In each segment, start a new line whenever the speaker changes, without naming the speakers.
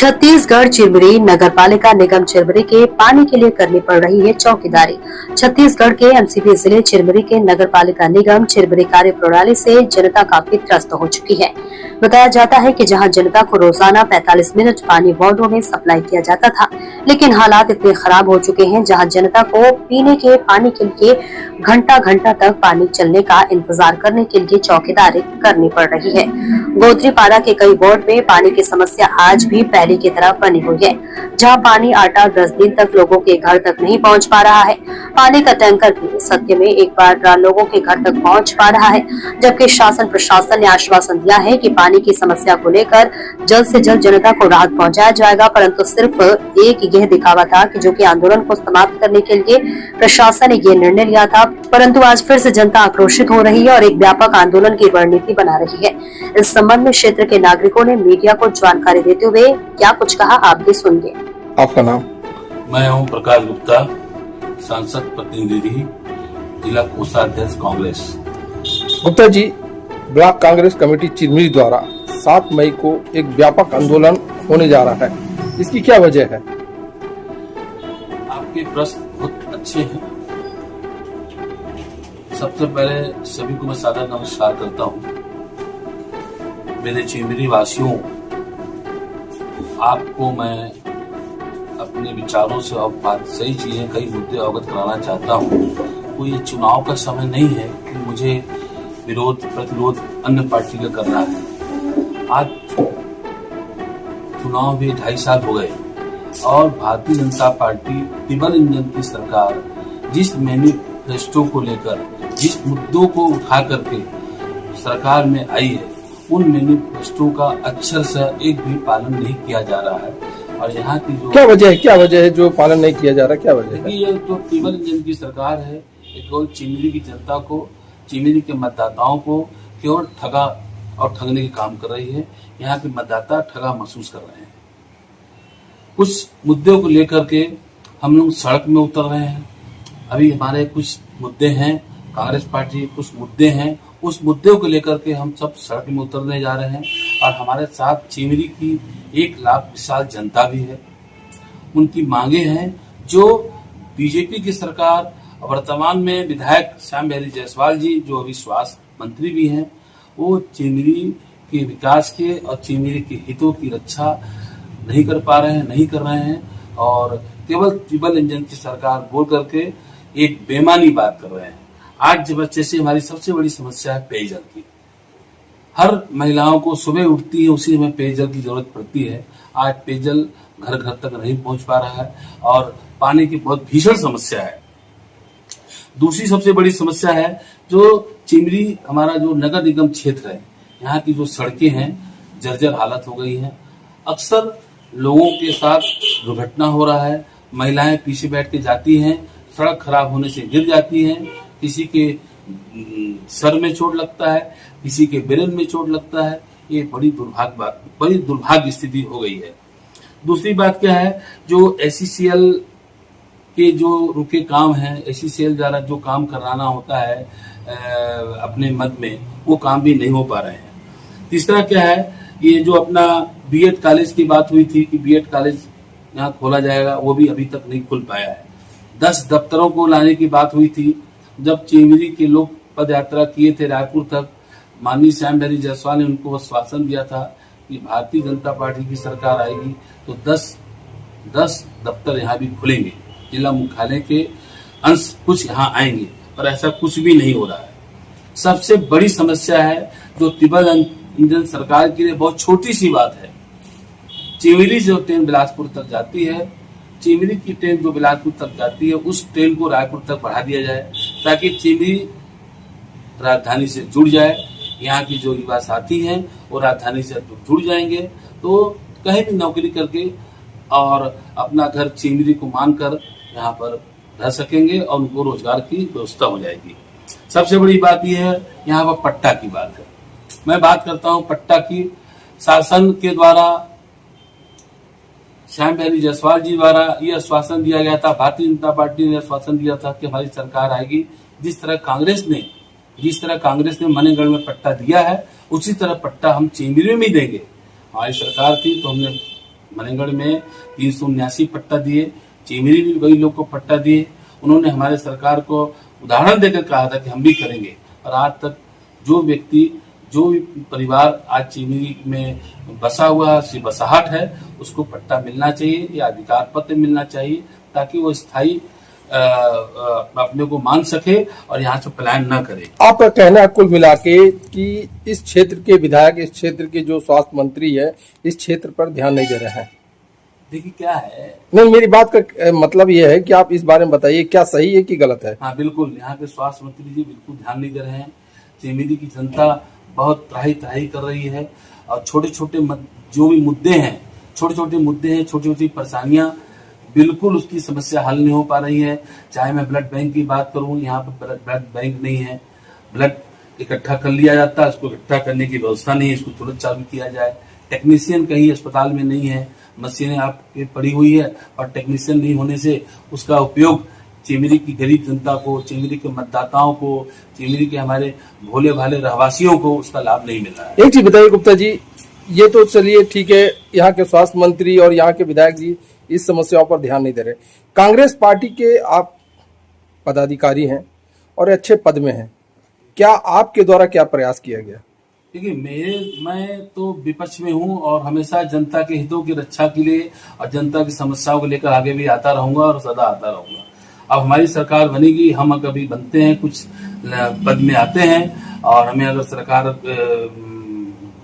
छत्तीसगढ़ चिरमिरी नगरपालिका निगम चिरमिरी के पानी के लिए करनी पड़ रही है चौकीदारी। छत्तीसगढ़ के एमसीपी जिले चिरमिरी के नगरपालिका निगम चिरमिरी कार्य प्रणाली से जनता काफी त्रस्त हो चुकी है। बताया जाता है कि जहां जनता को रोजाना 45 मिनट पानी वार्डों में सप्लाई किया जाता था, लेकिन हालात इतने खराब हो चुके हैं जहां जनता को पीने के पानी के लिए घंटा घंटा तक पानी चलने का इंतजार करने के लिए चौकीदारी करनी पड़ रही है। गोत्रीपाड़ा के कई वार्ड में पानी की समस्या आज भी पहले की तरह बनी हुई है, जहां पानी 8-10 दिन तक लोगों के घर तक नहीं पहुंच पा रहा है। पानी का टैंकर भी सत्य में एक बार लोगों के घर तक पहुंच पा रहा है, जबकि शासन प्रशासन ने आश्वासन दिया है कि पानी की समस्या को लेकर जल्द से जल्द जनता को राहत पहुंचाया जाएगा, परंतु सिर्फ एक यह दिखावा था कि जो कि आंदोलन को समाप्त करने के लिए प्रशासन ने ये निर्णय लिया था, परंतु आज फिर से जनता आक्रोशित हो रही है और एक व्यापक आंदोलन की रणनीति बना रही है। इस संबंध में क्षेत्र के नागरिकों ने मीडिया को जानकारी देते हुए क्या कुछ कहा, आप भी सुनिए।
आपका नाम?
मैं हूं प्रकाश गुप्ता, सांसद प्रतिनिधि, जिला कोषाध्यक्ष कांग्रेस।
गुप्ता जी, ब्लॉक कांग्रेस कमेटी चिरमिरी द्वारा 7 मई को एक व्यापक आंदोलन होने जा रहा है, इसकी क्या वजह है?
आपके प्रश्न बहुत अच्छे हैं। सबसे पहले सभी को मैं सादर नमस्कार करता हूं। मेरे चिरमिरी वासियों, आपको मैं अपने विचारों से और बात सही चीजें कई मुद्दे अवगत कराना चाहता हूँ। कोई चुनाव का समय नहीं है कि मुझे विरोध प्रतिरोध अन्य पार्टी का करना है। आज चुनाव भी 2.5 साल हो गए और Bharatiya Janata party triple engine की सरकार जिस मैनिफेस्टो को लेकर जिस मुद्दों को उठा करके सरकार में आई है, उन मैनिफेस्टो का अक्षर से एक भी पालन नहीं किया जा रहा है। और यहाँ की जो
क्या वजह है जो पालन नहीं किया जा रहा, क्या वजह है?
ये जो ट्रिपल इंजन की सरकार है, केवल चिरमिरी की जनता को, चिरमिरी के मतदाताओं को केवल ठगा और ठगने के काम कर रही है। यहाँ के मतदाता ठगा महसूस कर रहे हैं। कुछ मुद्दों को लेकर के हम लोग सड़क में उतर रहे हैं। अभी हमारे कुछ मुद्दे हैं, कांग्रेस पार्टी के कुछ मुद्दे हैं, उस मुद्दे को लेकर के हम सब सड़क में उतरने जा रहे हैं। और हमारे साथ चिरमिरी की 1 लाख विशाल जनता भी है। उनकी मांगे हैं जो बीजेपी की सरकार, वर्तमान में विधायक श्याम बिहारी जायसवाल जी जो अभी स्वास्थ्य मंत्री भी हैं, वो चिरमिरी के विकास के और चिरमिरी के हितों की रक्षा नहीं कर पा रहे हैं, नहीं कर रहे हैं और केवल ट्रिपल इंजन की सरकार बोल करके एक बेमानी बात कर रहे हैं। आज जैसे हमारी सबसे बड़ी समस्या है पेयजल की। हर महिलाओं को सुबह उठती है उसी में पेयजल की जरूरत पड़ती है। आज पेयजल घर घर तक नहीं पहुंच पा रहा है और पानी की बहुत भीषण समस्या है। दूसरी सबसे बड़ी समस्या है जो चिरमिरी हमारा जो नगर निगम क्षेत्र है, यहाँ की जो सड़कें हैं जर्जर हालत हो गई है। अक्सर लोगों के साथ दुर्घटना हो रहा है। महिलाएं पीछे बैठ के जाती हैं, सड़क खराब होने से गिर जाती हैं, किसी के सर में चोट लगता है, किसी के ब्रेन में चोट लगता है। ये बड़ी दुर्भाग्य स्थिति हो गई है। दूसरी बात क्या है, जो एससीसीएल के जो रुके काम हैं, एससीसीएल द्वारा जो काम कराना होता है अपने मद में, वो काम भी नहीं हो पा रहे हैं। तीसरा क्या है, ये जो अपना बीएड कॉलेज की बात हुई थी कि बीएड कॉलेज यहाँ खोला जाएगा, वो भी अभी तक नहीं खुल पाया है। 10 दफ्तरों को लाने की बात हुई थी। जब चिरमिरी के लोग पद यात्रा किए थे रायपुर तक, माननीय श्याम बिहारी जायसवाल ने उनको आश्वासन दिया था कि भारतीय जनता पार्टी की सरकार आएगी तो 10 दफ्तर यहाँ भी खुलेंगे, जिला मुख्यालय के अंश कुछ यहाँ आएंगे, पर ऐसा कुछ भी नहीं हो रहा है। सबसे बड़ी समस्या है जो ट्रिपल इंजन सरकार के लिए बहुत छोटी सी बात है। चिरमिरी से जो ट्रेन बिलासपुर तक जाती है, चिरमिरी की ट्रेन जो बिलासपुर तक जाती है, उस ट्रेन को रायपुर तक बढ़ा दिया जाए ताकि चिरमिरी राजधानी से जुड़ जाए। यहाँ की जो युवा साथी हैं वो राजधानी से जुड़ जाएंगे तो कहीं भी नौकरी करके और अपना घर चिरमिरी को मानकर यहाँ पर रह सकेंगे और उनको रोजगार की व्यवस्था हो जाएगी। सबसे बड़ी बात यह है, यहाँ पर पट्टा की बात है। मैं बात करता हूँ पट्टा की। शासन के द्वारा, श्याम बिहारी जायसवाल जी द्वारा यह आश्वासन दिया गया था, भारतीय जनता पार्टी ने आश्वासन दिया था कि हमारी सरकार आएगी। जिस तरह कांग्रेस ने मनेगढ़ में पट्टा दिया है, उसी तरह पट्टा हम चिरमिरी में देंगे। हमारी सरकार थी तो हमने मनेगढ़ में 379 पट्टा दिए, चिमिरी भी कई लोग को पट्टा दिए। उन्होंने हमारे सरकार को उदाहरण देकर कहा था कि हम भी करेंगे, और आज तक जो व्यक्ति, जो भी परिवार आज चिमिरी में बसा हुआ बसाहट है, उसको पट्टा मिलना चाहिए या अधिकार पत्र मिलना चाहिए, ताकि वो स्थायी अपने को मान सके और यहाँ से पलायन न करे।
आपका कहना है कुल मिला के कि इस क्षेत्र के विधायक, इस क्षेत्र के जो स्वास्थ्य मंत्री है, इस क्षेत्र पर ध्यान नहीं दे रहे हैं।
देखिए क्या है,
नहीं, मेरी बात का मतलब ये है कि आप इस बारे में बताइए, क्या सही है कि गलत है?
हाँ बिल्कुल, यहाँ के स्वास्थ्य मंत्री जी बिल्कुल ध्यान नहीं दे रहे हैं। चिमिरी की जनता बहुत त्राही कर रही है, और छोटे छोटे जो भी मुद्दे हैं, छोटे छोटी परेशानियां, बिल्कुल उसकी समस्या हल नहीं हो पा रही है। चाहे मैं ब्लड बैंक की बात करूं, यहाँ पर ब्लड बैंक नहीं है, ब्लड इकट्ठा कर लिया जाता है, उसको इकट्ठा करने की व्यवस्था नहीं है, इसको तुरंत चालू किया जाए। टेक्नीशियन कहीं अस्पताल में नहीं है, मशीनें आपके पड़ी हुई है, और टेक्नीशियन नहीं होने से उसका उपयोग चिमिरी की गरीब जनता को, चिमिरी के मतदाताओं को, चिमिरी के हमारे भोले भाले रहवासियों को उसका लाभ नहीं मिल रहा है।
एक चीज बताइए गुप्ता जी, ये तो चलिए ठीक है, यहाँ के स्वास्थ्य मंत्री और यहाँ के विधायक जी इस समस्याओं पर ध्यान नहीं दे रहे। कांग्रेस पार्टी के आप पदाधिकारी हैं और अच्छे पद में हैं, क्या आपके द्वारा क्या प्रयास किया गया?
देखिए, मैं तो विपक्ष में हूँ और हमेशा जनता के हितों की रक्षा के लिए और जनता की समस्याओं को लेकर आगे भी आता रहूंगा और सदा आता रहूंगा। अब हमारी सरकार बनेगी, हम कभी बनते हैं, कुछ पद में आते हैं, और हमें अगर सरकार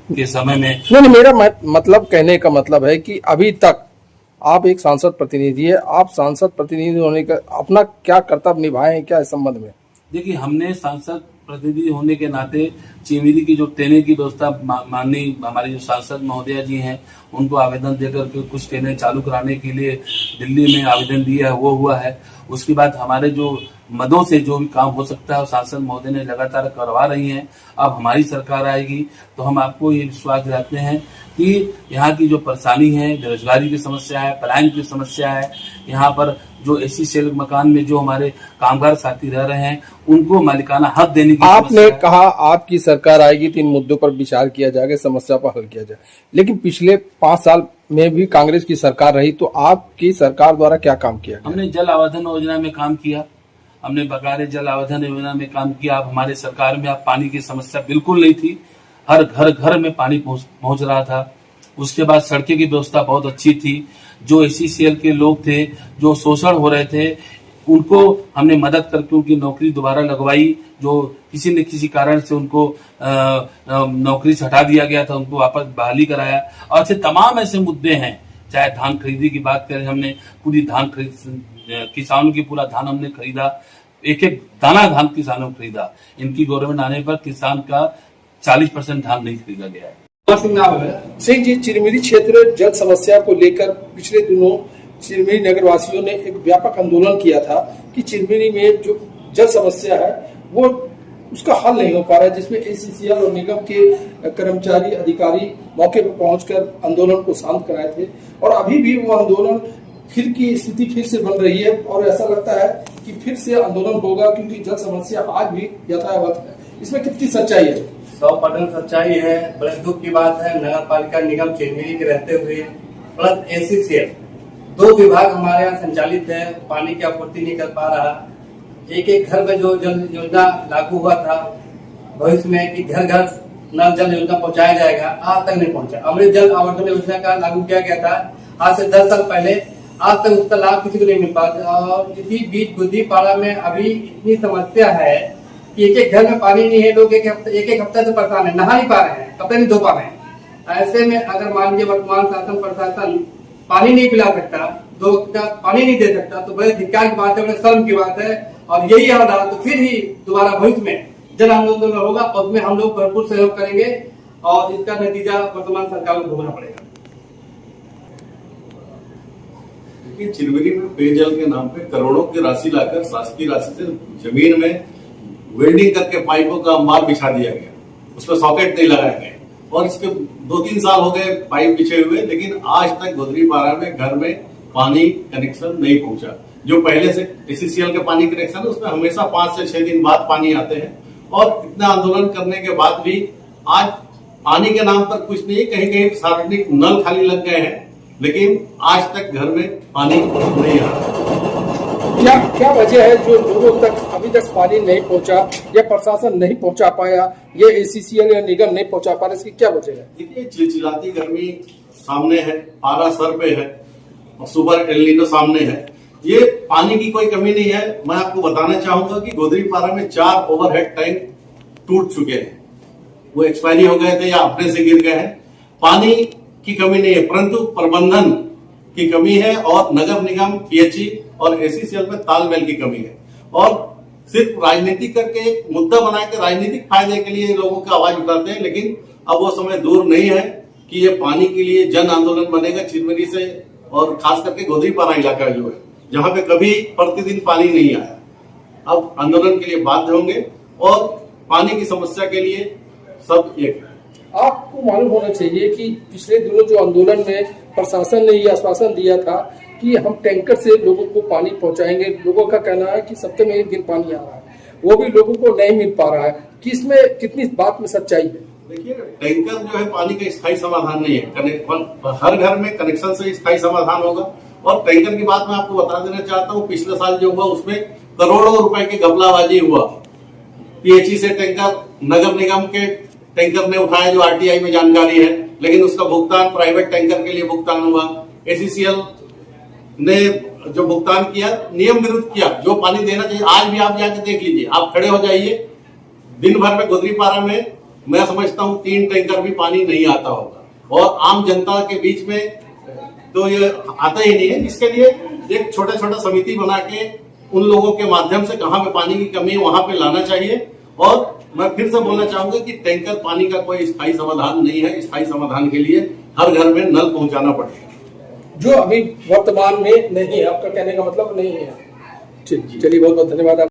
के समय में
नहीं, मेरा मतलब कहने का मतलब है कि अभी तक आप एक सांसद प्रतिनिधि है, आप सांसद प्रतिनिधि होने का अपना क्या कर्तव्य निभाए हैं क्या इस संबंध में?
देखिए, हमने सांसद प्रतिनिधि होने के नाते चिमिरी की जो ट्रेनें की व्यवस्था माननीय हमारे जो सांसद महोदया जी हैं, उनको आवेदन देकर के कुछ ट्रेनें चालू कराने के लिए दिल्ली में आवेदन दिया है, वो हुआ है। उसके बाद हमारे जो मदों से जो भी काम हो सकता है, सांसद महोदय ने लगातार करवा रही हैं। अब हमारी सरकार आएगी तो हम आपको ये विश्वास दिलाते हैं कि यहाँ की जो परेशानी है, बेरोजगारी की समस्या है, पलायन की समस्या है, यहाँ पर जो एसी सेल मकान में जो हमारे कामगार साथी रह रहे हैं, उनको मालिकाना हक देने की
आपने कहा आपकी सरकार आएगी तो इन मुद्दों पर विचार किया जाएगा, समस्या पर हल किया जाए, लेकिन पिछले 5 साल में भी कांग्रेस की सरकार रही, तो आपकी सरकार द्वारा क्या काम किया?
हमने जल आवर्धन योजना में काम किया, हमने बकारे जल आवर्धन योजना में काम किया। अब हमारे सरकार में अब पानी की समस्या बिल्कुल नहीं थी, हर घर में पानी पहुंच रहा था। उसके बाद सड़कें की व्यवस्था बहुत अच्छी थी। जो एसीसीएल के लोग थे, जो शोषण हो रहे थे, उनको हमने मदद करके उनकी नौकरी दोबारा लगवाई। जो किसी न किसी कारण से उनको नौकरी से हटा दिया गया था, उनको वापस बहाली कराया। और ऐसे तमाम ऐसे मुद्दे हैं, चाहे धान खरीदी की बात करें, हमने पूरी धान किसानों की पूरा धान हमने खरीदा, एक दाना धान किसानों को खरीदा। इनकी गवर्नमेंट आने पर किसान का 40% धान नहीं खरीदा गया है।
सिंह जी, चिरमिरी क्षेत्र जल समस्या को लेकर पिछले दिनों चिरमिरी नगर वासियों ने एक व्यापक आंदोलन किया था कि चिरमिरी में जो जल समस्या है वो उसका हल नहीं हो पा रहा है, जिसमें एसीसीएल और निगम के कर्मचारी अधिकारी मौके पर पहुंचकर आंदोलन को शांत कराए थे। और अभी भी वो आंदोलन फिर की स्थिति फिर से बन रही है, और ऐसा लगता है कि फिर से आंदोलन होगा, क्योंकि जल समस्या आज भी यथावत है। इसमें कितनी सच्चाई है?
100% सच्चाई है। बड़े दुख की बात है, नगर पालिका निगम चिरमिरी के रहते हुए प्लस एसीसीएल 2 विभाग हमारे यहाँ संचालित है, पानी की आपूर्ति नहीं कर पा रहा। एक घर में जो जल योजना लागू हुआ था भविष्य में कि घर घर नल जल योजना पहुंचाया जाएगा, आज तक नहीं पहुंचा। अमृत जल आवर्धन योजना का लागू किया गया था आज से 10 साल पहले, आज तक उसका लाभ किसी को नहीं मिल पाता। और इसी बीच गुद्दीपाड़ा में अभी इतनी समस्या है कि एक घर में पानी नहीं है, लोग एक हफ्ते से परेशान है, नहा नहीं पा रहे हैं, कपड़े नहीं धो पा रहे हैं। ऐसे में अगर मान लीजिए वर्तमान शासन प्रशासन पानी नहीं पिला सकता, 2 वक्त का पानी नहीं दे सकता, तो बड़े धिक्कार की बात है, बड़े शर्म की बात है। और यही हाल रहा तो फिर ही दोबारा भविष्य में जन आंदोलन होगा, और उसमें हम लोग भरपूर सहयोग करेंगे और इसका नतीजा वर्तमान सरकार को भोगना पड़ेगा।
चिरमिरी में पेयजल के नाम पे करोड़ों की राशि लाकर शासकीय राशि से जमीन में वेल्डिंग करके पाइपों का माल बिछा दिया गया, उसमें सॉकेट नहीं लगाए गए, और इसके 2-3 साल हो गए पाइप बिछे हुए, लेकिन आज तक गुदरीपाड़ा में घर में पानी कनेक्शन नहीं पहुंचा। जो पहले से एसीसीएल के पानी कनेक्शन है उसमें हमेशा 5 से 6 दिन बाद पानी आते हैं, और इतना आंदोलन करने के बाद भी आज पानी के नाम पर कुछ नहीं, कहीं कहीं सार्वजनिक नल खाली लग गए हैं, लेकिन आज तक घर में पानी नहीं आ रहा।
क्या क्या वजह है जो लोगों तक अभी तक पानी नहीं पहुंचा या प्रशासन नहीं पहुंचा पाया, ये एसीसीएल या निगम नहीं पहुंचा पा रहा, इसकी क्या वजह है?
देखिए, चिलचिलाती गर्मी सामने है, पारा सर पे है और सुपर एल नीनो सामने है। ये पानी की कोई कमी नहीं है। मैं आपको बताना चाहूंगा कि गोदरीपारा में 4 ओवरहेड टैंक टूट चुके हैं, वो एक्सपायरी हो गए थे या अपने से गिर गए हैं। पानी की कमी नहीं है, परंतु प्रबंधन की कमी है और नगर निगम, पीएचई और एसीसीएल में तालमेल की कमी है। और सिर्फ राजनीति करके एक मुद्दा बना के राजनीतिक फायदे के लिए लोगों की आवाज उठाते हैं, लेकिन अब वो समय दूर नहीं है कि ये पानी के लिए जन आंदोलन बनेगा चिरमिरी से, और खास करके गोदरीपारा इलाका जो है जहां पे कभी प्रतिदिन पानी नहीं आया, अब आंदोलन के लिए बाध्य होंगे और पानी की समस्या के लिए सब एक है।
आपको मालूम होना चाहिए कि पिछले दिनों जो आंदोलन में प्रशासन ने ये आश्वासन दिया था कि हम टैंकर से लोगों को पानी पहुंचाएंगे। लोगों का कहना है कि सप्ताह में 1 दिन पानी आ रहा है, वो भी लोगों को नहीं मिल पा रहा है। कि इसमें कितनी बात में सच्चाई है?
देखिए, टैंकर जो है पानी का स्थायी समाधान नहीं है। हर घर में कनेक्शन से स्थायी समाधान होगा। और टैंकर की बात मैं आपको बता देना चाहता हूँ, पिछले साल जो हुआ उसमें करोड़ों रुपए की घपलाबाजी हुआ। पीएचई से टैंकर नगर निगम के टैंकर ने उठाया, जो आरटीआई में जानकारी है, लेकिन उसका भुगतान प्राइवेट टैंकर के लिए भुगतान हुआ। एसीसीएल ने जो भुगतान किया नियम विरुद्ध किया, जो पानी देना चाहिए। आज भी आप जाके देख लीजिए, आप खड़े हो जाइए, दिन भर में गोदरीपारा में मैं समझता हूँ 3 टैंकर भी पानी नहीं आता होगा। और आम जनता के बीच में तो ये आता ही नहीं है। इसके लिए एक छोटा समिति बना के उन लोगों के माध्यम से कहाँ पे पानी की कमी है वहां पे लाना चाहिए। और मैं फिर से बोलना चाहूंगा कि टैंकर पानी का कोई स्थायी समाधान नहीं है। स्थायी समाधान के लिए हर घर में नल पहुंचाना पड़ेगा,
जो अभी वर्तमान में नहीं है। आपका कहने का मतलब नहीं है। ठीक, चलिए, बहुत बहुत धन्यवाद।